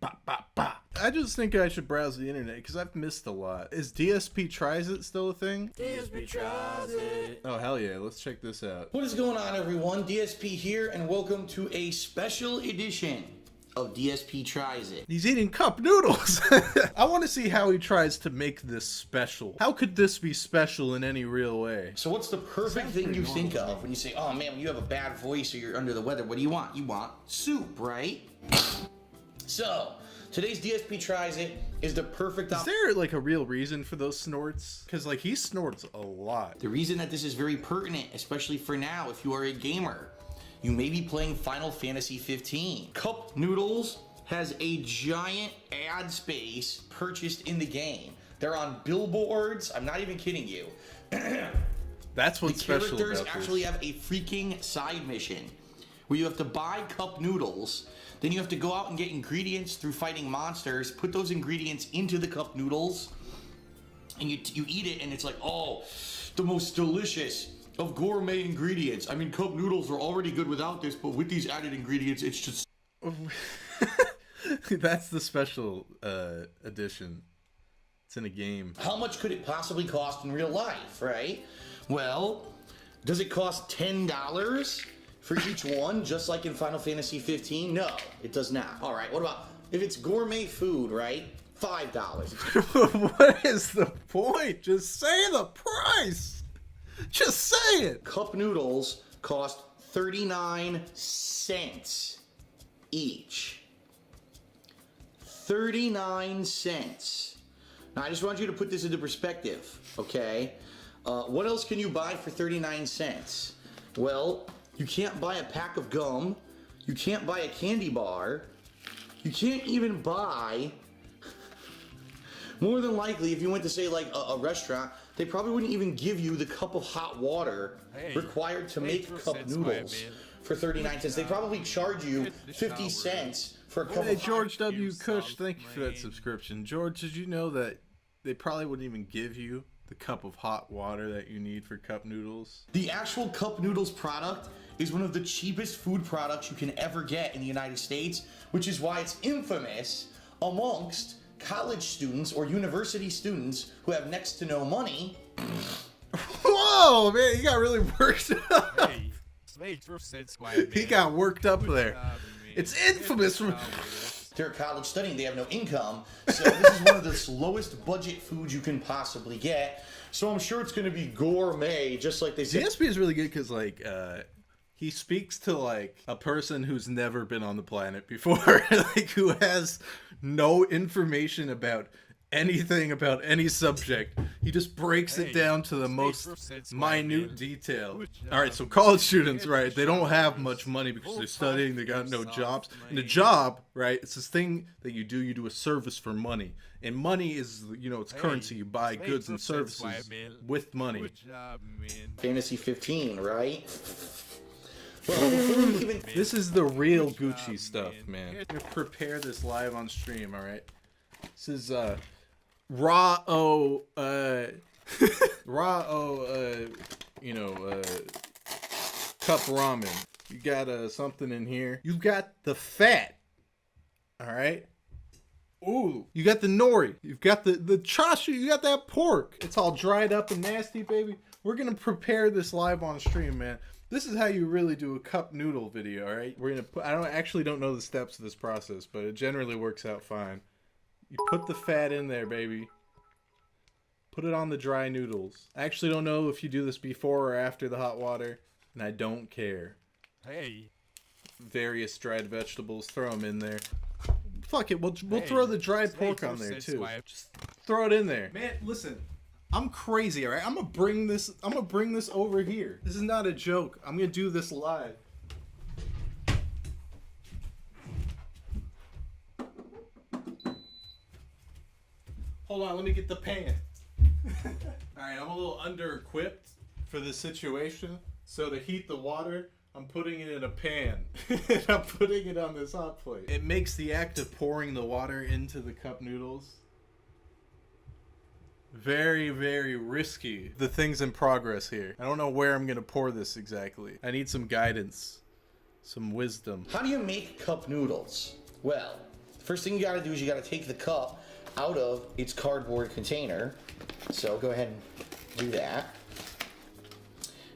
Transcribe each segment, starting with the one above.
Bah, bah, bah. I just think I should browse the internet because I've missed a lot. Is DSP Tries It still a thing? DSP Tries It. Oh, hell yeah. Let's check this out. What is going on, everyone? DSP here, and welcome to a special edition of DSP Tries It. He's eating cup noodles. I want to see how he tries to make this special. How could this be special in any real way? So what's the perfect thing you think of when you say, oh man, when you have a bad voice or you're under the weather, what do you want? You want soup, right? So, today's DSP Tries It is the perfect Is there like a real reason for those snorts? Because like he snorts a lot. The reason that this is very pertinent, especially for now, if you are a gamer, you may be playing Final Fantasy 15. Cup Noodles has a giant ad space purchased in the game. They're on billboards. I'm not even kidding you. That's what's special about this. The characters actually have a freaking side mission where you have to buy cup noodles. Then you have to go out and get ingredients through fighting monsters, put those ingredients into the cup noodles, and you eat it, and it's like, oh, the most delicious of gourmet ingredients. I mean, cup noodles are already good without this, but with these added ingredients, it's just... That's the special edition. It's in a game. How much could it possibly cost in real life, right? Well, does it cost $10 for each one, just like in Final Fantasy 15? No, it does not. All right, what about if it's gourmet food, right? $5. What is the point? Just say the price. Just say it. Cup noodles cost 39 cents each. 39 cents. Now, I just want you to put this into perspective, okay? What else can you buy for 39 cents? Well, you can't buy a pack of gum. You can't buy a candy bar. You can't even buy... More than likely, if you went to, say, like a restaurant, they probably wouldn't even give you the cup of hot water required to make cup noodles for 39 cents. They probably charge you 50 cents for a cup of hot... Hey, George W. Cush, thank you for that subscription. George, did you know that they probably wouldn't even give you the cup of hot water that you need for cup noodles? The actual cup noodles product is one of the cheapest food products you can ever get in the United States, which is why it's infamous amongst college students or university students who have next to no money. Whoa, man, he got really worked up. He got worked up there. It's infamous. They're at college studying, they have no income, so this is one of the lowest budget foods you can possibly get. So I'm sure it's going to be gourmet, just like they say. DSP is really good because, like, he speaks to, like, a person who's never been on the planet before, like, who has no information about anything about any subject. He just breaks it down to the most minute detail. Alright, so college students, right, they don't have much money because they're studying, they got no jobs. And a job, right, it's this thing that you do a service for money. And money is, you know, it's currency. You buy goods and services with money. Fantasy 15, right? This is the real Gucci stuff, man. I'm gonna prepare this live on stream, alright? This is cup ramen. You got something in here. You got the fat. Alright? Ooh. You got the nori. You've got the chashu. You got that pork. It's all dried up and nasty, baby. We're gonna prepare this live on stream, man. This is how you really do a cup noodle video, alright? We're gonna put, I actually don't know the steps of this process, but it generally works out fine. You put the fat in there, baby. Put it on the dry noodles. I actually don't know if you do this before or after the hot water, and I don't care. Hey. Various dried vegetables, throw them in there. Fuck it, we'll throw the dried pork on there too. Just throw it in there. Man, listen. I'm crazy, alright? I'm gonna bring this over here. This is not a joke. I'm gonna do this live. Hold on, let me get the pan. Alright, I'm a little under-equipped for this situation. So to heat the water, I'm putting it in a pan. And I'm putting it on this hot plate. It makes the act of pouring the water into the cup noodles very, very risky. The thing's in progress here. I don't know where I'm gonna pour this exactly. I need some guidance. Some wisdom. How do you make cup noodles? Well, First thing you gotta do is you gotta take the cup out of its cardboard container. So go ahead and do that.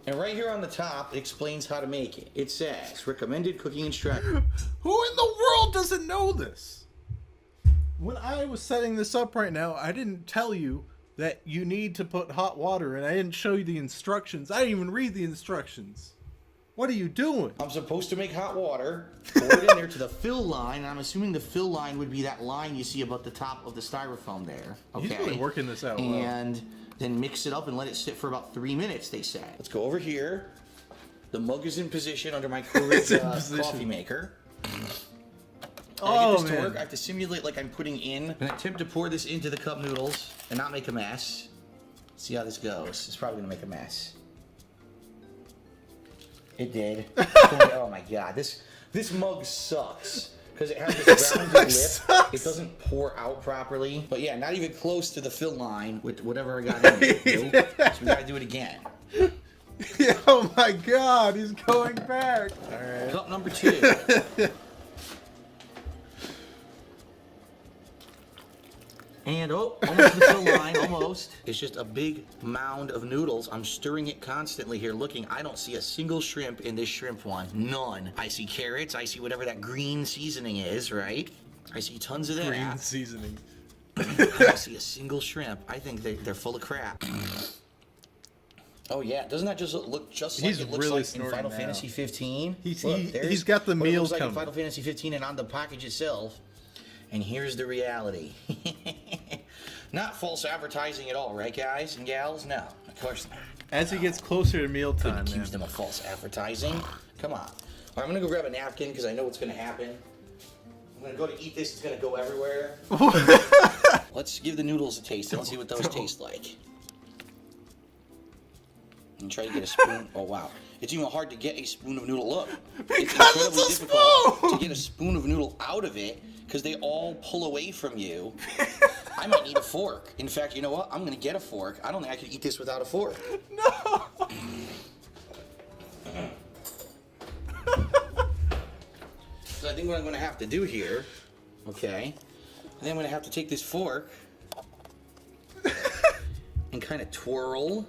And right here on the top, it explains how to make it. It says, recommended cooking instructions. Who in the world doesn't know this? When I was setting this up right now, I didn't tell you that you need to put hot water in. I didn't show you the instructions. I didn't even read the instructions. What are you doing? I'm supposed to make hot water, pour it in there to the fill line, and I'm assuming the fill line would be that line you see about the top of the styrofoam there. Okay. He's really working this out well. And then mix it up and let it sit for about 3 minutes, they say. Let's go over here. The mug is in position under my coffee maker. Oh, get this to man. work, I have to simulate like I'm putting in and attempt to pour this into the cup noodles and not make a mess. See how this goes. It's probably gonna make a mess. It did. Oh my god, this mug sucks because it has this rounded lip. Sucks. It doesn't pour out properly. But yeah, not even close to the fill line with whatever I got in it. So we gotta do it again. Oh my god, he's going back. All right. Cup number 2. And almost to the fill line, almost. It's just a big mound of noodles. I'm stirring it constantly here, looking. I don't see a single shrimp in this shrimp one. None. I see carrots. I see whatever that green seasoning is, right? I see tons of that. Green seasoning. I don't see a single shrimp. I think they're full of crap. Oh yeah, doesn't that just look just like it looks really like in Final Fantasy 15? He's got the what it meal looks like in coming. Final Fantasy 15 and on the package itself. And here's the reality. Not false advertising at all, right, guys and gals? No, of course not. As he gets closer to mealtime, Couldn't man. accuse them of false advertising. Come on. All right, I'm gonna go grab a napkin because I know what's gonna happen. I'm gonna go to eat this. It's gonna go everywhere. Let's give the noodles a taste. Let's see what those taste like. And try to get a spoon. Oh wow, it's even hard to get a spoon of noodle. Look, it's incredibly difficult to get a spoon of noodle out of it because they all pull away from you. I might need a fork. In fact, you know what? I'm gonna get a fork. I don't think I could eat this without a fork. No. So I think what I'm gonna have to do here, okay, and then I'm gonna have to take this fork and kind of twirl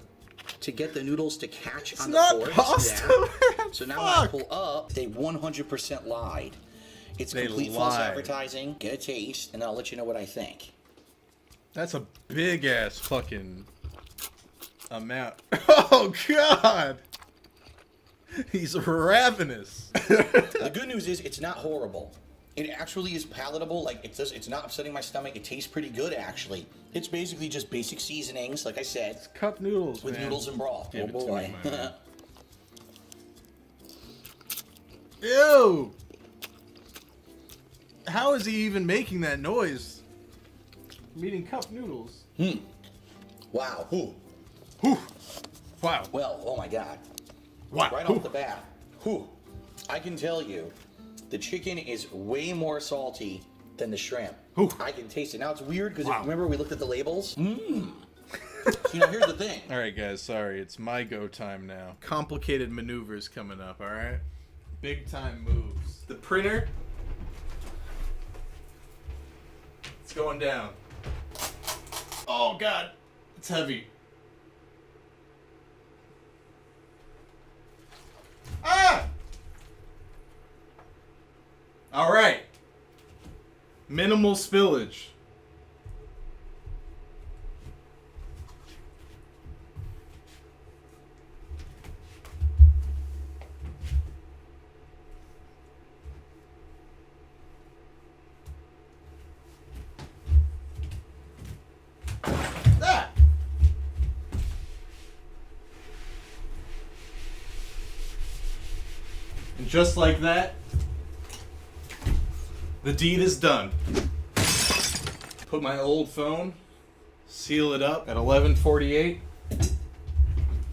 to get the noodles to catch on the fork. It's not pasta, man. So now when I pull up, they 100% lied. It's complete false advertising. Get a taste, and then I'll let you know what I think. That's a big ass fucking amount. Oh god. He's ravenous. The good news is it's not horrible. It actually is palatable. Like it's not upsetting my stomach. It tastes pretty good actually. It's basically just basic seasonings, like I said. It's cup noodles, with man. noodles and broth. Give Oh it to boy. me, man. Ew. How is he even making that noise? I'm eating cup noodles. Wow. Ooh. Whew. Wow. Well, oh my god. Wow. Right off the bat. Whew. I can tell you, the chicken is way more salty than the shrimp. Ooh. I can taste it. Now it's weird because Wow. remember we looked at the labels? So, you know, here's the thing. All right, guys. Sorry, it's my go time now. Complicated maneuvers coming up. All right. Big time moves. The printer. It's going down. Oh god, it's heavy. Ah! All right. Minimal spillage. Ah! And just like that, the deed is done. Put my old phone, seal it up at 11:48.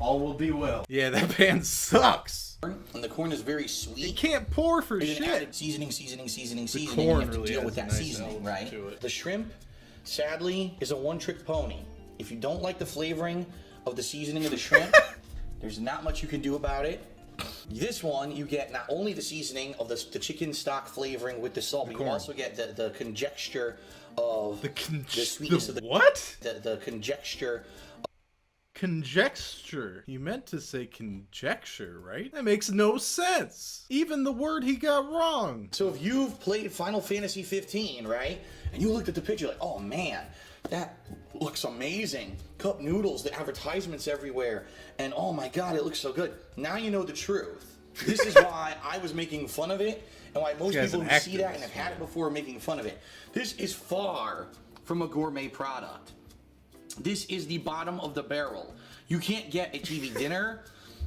All will be well. Yeah, that pan sucks. And the corn is very sweet. You can't pour for And then shit. added seasoning. The You corn have to really deal has with a that nice seasoning, element right? to it. The shrimp, sadly, is a one-trick pony. If you don't like the flavoring of the seasoning of the shrimp, there's not much you can do about it. This one, you get not only the seasoning of the chicken stock flavoring with the salt, but you also get the conjecture of the sweetness of the... What? The conjecture... Conjecture. You meant to say conjecture, right? That makes no sense. Even the word he got wrong. So if you've played Final Fantasy 15, right? And you looked at the picture like, oh man, that looks amazing. Cup noodles, the advertisements everywhere. And oh my god, it looks so good. Now you know the truth. This is why I was making fun of it, and why most people who see that and have had it before are making fun of it. This is far from a gourmet product. This is the bottom of the barrel. You can't get a TV dinner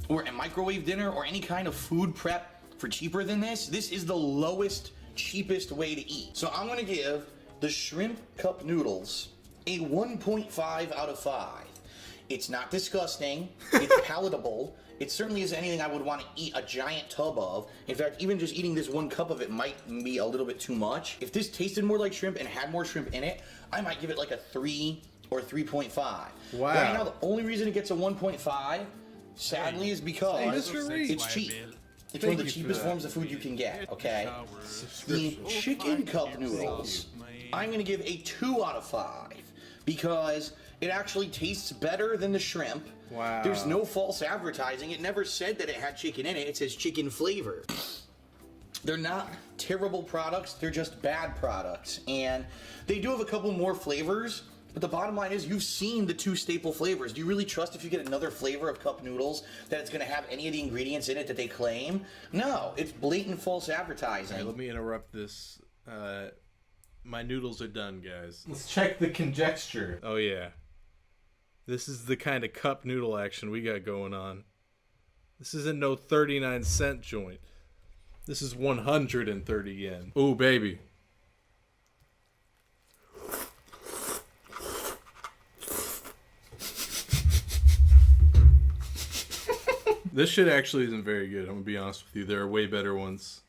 or a microwave dinner or any kind of food prep for cheaper than this. This is the lowest, cheapest way to eat. So I'm gonna give the shrimp cup noodles a 1.5 out of 5. It's not disgusting, it's palatable. It certainly isn't anything I would want to eat a giant tub of. In fact, even just eating this one cup of it might be a little bit too much. If this tasted more like shrimp and had more shrimp in it, I might give it like a 3 or 3.5. Wow. Right now, the only reason it gets a 1.5, sadly, is because it's cheap. It's one of the cheapest forms of food you can get, okay? The chicken cup noodles, I'm going to give a 2 out of 5 because it actually tastes better than the shrimp. Wow. There's no false advertising. It never said that it had chicken in it. It says chicken flavor. They're not terrible products. They're just bad products. And they do have a couple more flavors. But the bottom line is you've seen the 2 staple flavors. Do you really trust if you get another flavor of cup noodles that it's going to have any of the ingredients in it that they claim? No, it's blatant false advertising. Right, let me interrupt this. My noodles are done, guys. Let's check the conjecture. Oh, yeah. This is the kind of cup noodle action we got going on. This isn't no 39-cent joint. This is 130 yen. Ooh, baby. This shit actually isn't very good, I'm gonna be honest with you. There are way better ones.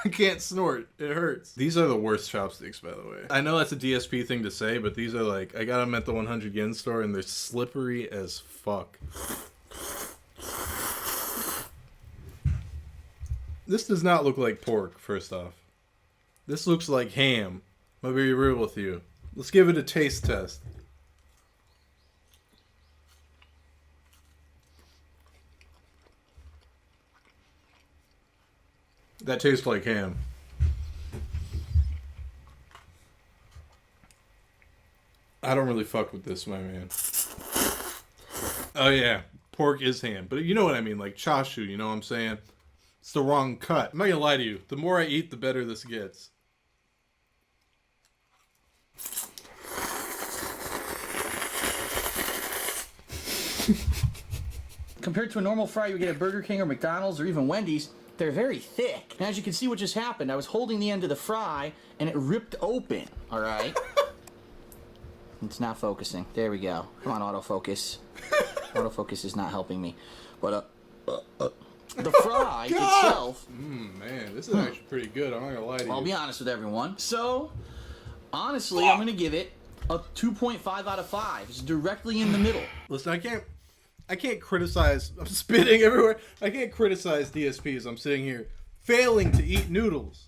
I can't snort. It hurts. These are the worst chopsticks, by the way. I know that's a DSP thing to say, but these are like, I got them at the 100 yen store and they're slippery as fuck. This does not look like pork, first off. This looks like ham. I'm gonna be real with you. Let's give it a taste test. That tastes like ham. I don't really fuck with this, my man. Oh yeah, pork is ham. But you know what I mean, like chashu, you know what I'm saying? It's the wrong cut. I'm not gonna lie to you. The more I eat, the better this gets. Compared to a normal fry you get at Burger King or McDonald's or even Wendy's, they're very thick. And as you can see what just happened, I was holding the end of the fry and it ripped open, all right? It's not focusing. There we go. Come on, autofocus. Autofocus is not helping me. But the fry itself... man, this is actually pretty good. I'm not gonna lie to you. I'll be honest with everyone. So, honestly, I'm gonna give it a 2.5 out of 5. It's directly in the middle. Listen, I can't criticize. I'm spitting everywhere. I can't criticize DSPs. I'm sitting here failing to eat noodles.